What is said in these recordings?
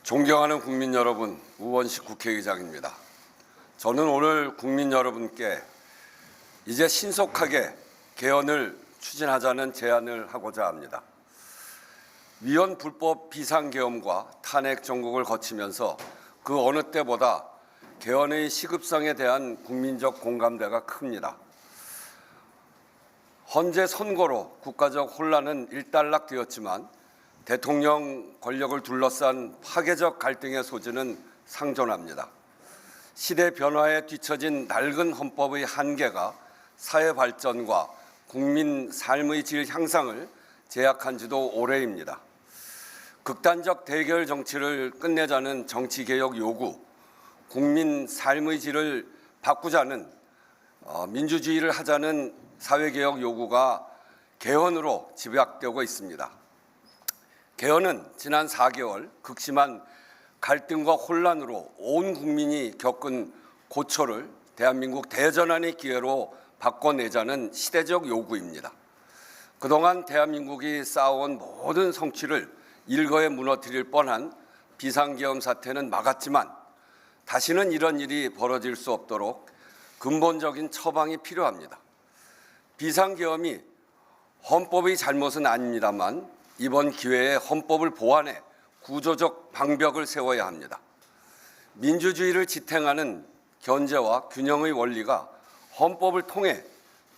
존경하는 국민 여러분, 우원식 국회의장입니다. 저는 오늘 국민 여러분께 이제 신속하게 개헌을 추진하자는 제안을 하고자 합니다. 위헌 불법 비상계엄과 탄핵 정국을 거치면서 그 어느 때보다 개헌의 시급성에 대한 국민적 공감대가 큽니다. 헌재 선고로 국가적 혼란은 일단락되었지만 대통령 권력을 둘러싼 파괴적 갈등의 소지는 상존합니다. 시대 변화에 뒤처진 낡은 헌법의 한계가 사회 발전과 국민 삶의 질 향상을 제약한 지도 오래입니다. 극단적 대결 정치를 끝내자는 정치개혁 요구, 국민 삶의 질을 바꾸자는 민주주의를 하자는 사회개혁 요구가 개헌으로 집약되고 있습니다. 개헌은 지난 4개월 극심한 갈등과 혼란으로 온 국민이 겪은 고초를 대한민국 대전환의 기회로 바꿔내자는 시대적 요구입니다. 그동안 대한민국이 쌓아온 모든 성취를 일거에 무너뜨릴 뻔한 비상계엄 사태는 막았지만 다시는 이런 일이 벌어질 수 없도록 근본적인 처방이 필요합니다. 비상계엄이 헌법의 잘못은 아닙니다만 이번 기회에 헌법을 보완해 구조적 방벽을 세워야 합니다. 민주주의를 지탱하는 견제와 균형의 원리가 헌법을 통해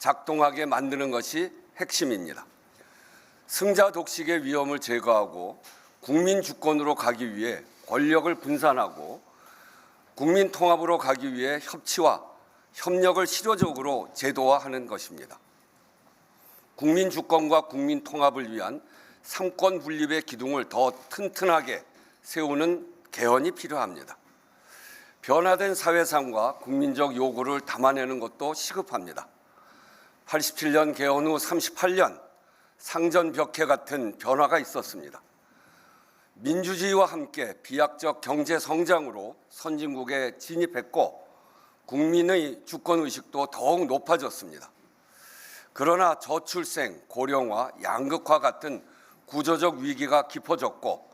작동하게 만드는 것이 핵심입니다. 승자 독식의 위험을 제거하고 국민 주권으로 가기 위해 권력을 분산하고 국민 통합으로 가기 위해 협치와 협력을 실효적으로 제도화하는 것입니다. 국민 주권과 국민 통합을 위한 삼권 분립의 기둥을 더 튼튼하게 세우는 개헌이 필요합니다. 변화된 사회상과 국민적 요구를 담아내는 것도 시급합니다. 87년 개헌 후 38년 상전벽해 같은 변화가 있었습니다. 민주주의와 함께 비약적 경제 성장으로 선진국에 진입했고 국민의 주권의식도 더욱 높아졌습니다. 그러나 저출생, 고령화, 양극화 같은 구조적 위기가 깊어졌고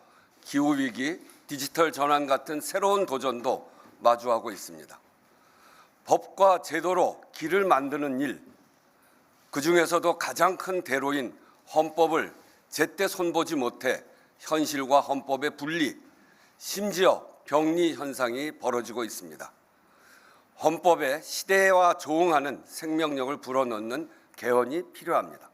기후위기, 디지털 전환 같은 새로운 도전도 마주하고 있습니다. 법과 제도로 길을 만드는 일, 그중에서도 가장 큰 대로인 헌법을 제때 손보지 못해 현실과 헌법의 분리, 심지어 병리 현상이 벌어지고 있습니다. 헌법에 시대와 조응하는 생명력을 불어넣는 개헌이 필요합니다.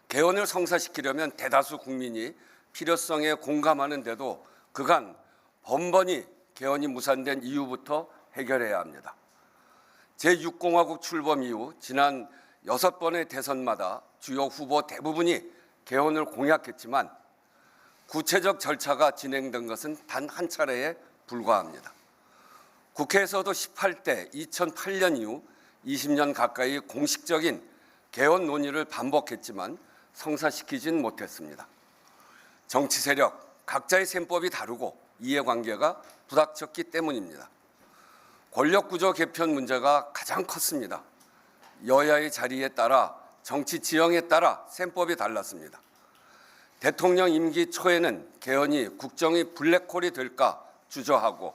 개헌을 성사시키려면 대다수 국민이 필요성에 공감하는데도 그간 번번이 개헌이 무산된 이유부터 해결해야 합니다. 제6공화국 출범 이후 지난 6번의 대선마다 주요 후보 대부분이 개헌을 공약했지만 구체적 절차가 진행된 것은 단 한 차례에 불과합니다. 국회에서도 18대 2008년 이후 20년 가까이 공식적인 개헌 논의를 반복했지만 성사시키진 못했습니다. 정치 세력, 각자의 셈법이 다르고 이해관계가 부닥쳤기 때문입니다. 권력구조 개편 문제가 가장 컸습니다. 여야의 자리에 따라 정치 지형에 따라 셈법이 달랐습니다. 대통령 임기 초에는 개헌이 국정의 블랙홀이 될까 주저하고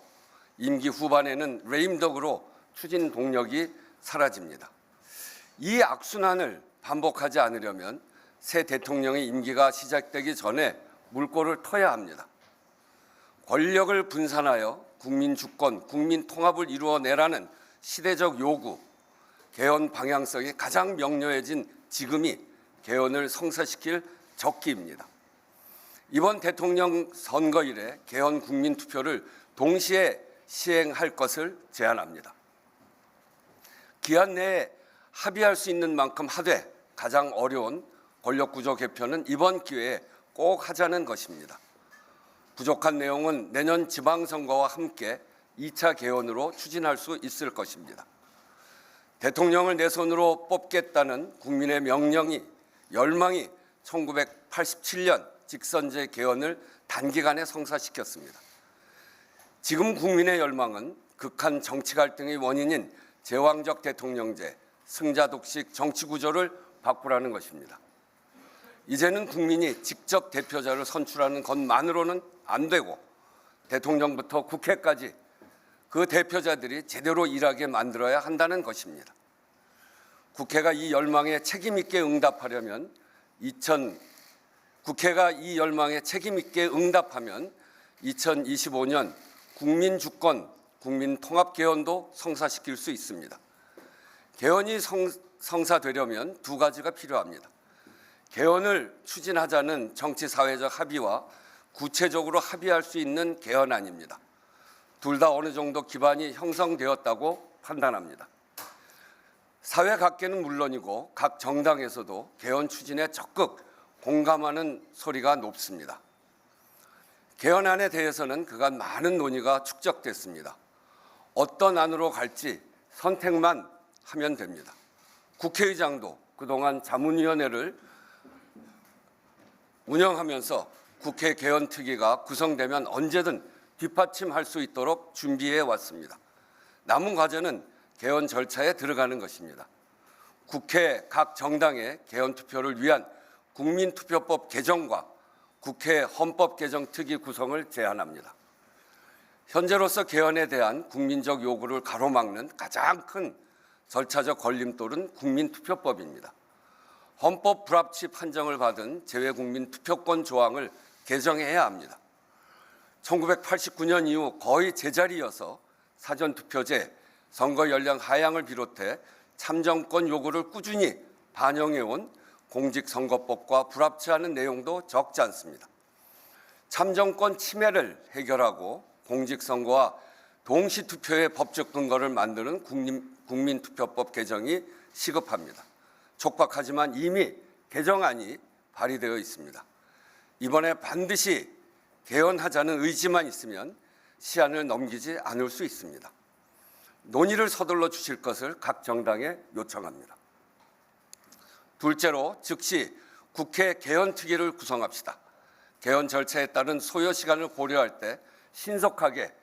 임기 후반에는 레임덕으로 추진 동력이 사라집니다. 이 악순환을 반복하지 않으려면 새 대통령의 임기가 시작되기 전에 물꼬를 터야 합니다. 권력을 분산하여 국민 주권, 국민 통합을 이루어내라는 시대적 요구, 개헌 방향성이 가장 명료해진 지금이 개헌을 성사시킬 적기입니다. 이번 대통령 선거일에 개헌 국민투표를 동시에 시행할 것을 제안합니다. 기한 내에 합의할 수 있는 만큼 하되 가장 어려운 권력구조 개편은 이번 기회에 꼭 하자는 것입니다. 부족한 내용은 내년 지방선거와 함께 2차 개헌으로 추진할 수 있을 것입니다. 대통령을 내 손으로 뽑겠다는 국민의 명령이, 열망이 1987년 직선제 개헌을 단기간에 성사시켰습니다. 지금 국민의 열망은 극한 정치 갈등의 원인인 제왕적 대통령제, 승자 독식 정치 구조를 바꾸라는 것입니다. 이제는 국민이 직접 대표자를 선출하는 것만으로는 안 되고 대통령부터 국회까지 그 대표자들이 제대로 일하게 만들어야 한다는 것입니다. 국회가 이 열망에 책임 있게 응답하면 2025년 국민주권, 국민통합개헌도 성사시킬 수 있습니다. 개헌이 성사되려면 두 가지가 필요합니다. 개헌을 추진하자는 정치사회적 합의와 구체적으로 합의할 수 있는 개헌안입니다. 둘 다 어느 정도 기반이 형성되었다고 판단합니다. 사회 각계는 물론이고 각 정당에서도 개헌 추진에 적극 공감하는 소리가 높습니다. 개헌안에 대해서는 그간 많은 논의가 축적됐습니다. 어떤 안으로 갈지 선택만 하면 됩니다. 국회의장도 그동안 자문위원회를 운영하면서 국회 개헌특위가 구성되면 언제든 뒷받침할 수 있도록 준비해 왔습니다. 남은 과제는 개헌 절차에 들어가는 것입니다. 국회 각 정당의 개헌 투표를 위한 국민투표법 개정과 국회 헌법개정특위 구성을 제안합니다. 현재로서 개헌에 대한 국민적 요구를 가로막는 가장 큰 절차적 걸림돌은 국민투표법입니다. 헌법 불합치 판정을 받은 재외국민투표권 조항을 개정해야 합니다. 1989년 이후 거의 제자리여서 사전투표제, 선거 연령 하향을 비롯해 참정권 요구를 꾸준히 반영해온 공직선거법과 불합치하는 내용도 적지 않습니다. 참정권 침해를 해결하고 공직선거와 동시투표의 법적 근거를 만드는 국민투표법 개정이 시급합니다. 촉박하지만 이미 개정안이 발의되어 있습니다. 이번에 반드시 개헌하자는 의지만 있으면 시한을 넘기지 않을 수 있습니다. 논의를 서둘러 주실 것을 각 정당에 요청합니다. 둘째로 즉시 국회 개헌특위를 구성합시다. 개헌 절차에 따른 소요 시간을 고려할 때 신속하게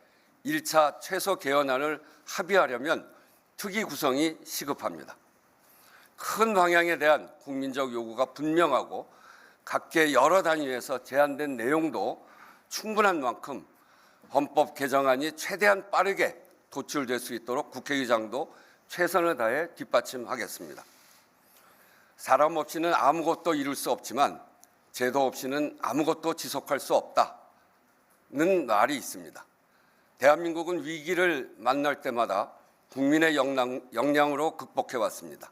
1차 최소 개헌안을 합의하려면 특위 구성이 시급합니다. 큰 방향에 대한 국민적 요구가 분명하고 각계 여러 단위에서 제안된 내용도 충분한 만큼 헌법 개정안이 최대한 빠르게 도출될 수 있도록 국회의장도 최선을 다해 뒷받침하겠습니다. 사람 없이는 아무것도 이룰 수 없지만 제도 없이는 아무것도 지속할 수 없다는 말이 있습니다. 대한민국은 위기를 만날 때마다 국민의 역량으로 극복해왔습니다.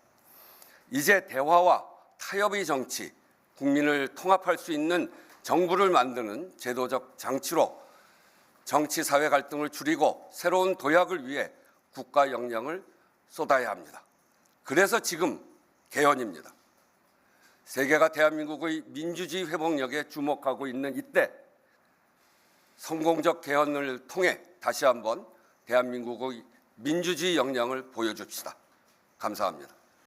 이제 대화와 타협의 정치, 국민을 통합할 수 있는 정부를 만드는 제도적 장치로 정치 사회 갈등을 줄이고 새로운 도약을 위해 국가 역량을 쏟아야 합니다. 그래서 지금 개헌입니다. 세계가 대한민국의 민주주의 회복력에 주목하고 있는 이때 성공적 개헌을 통해 다시 한번 대한민국의 민주주의 역량을 보여줍시다. 감사합니다.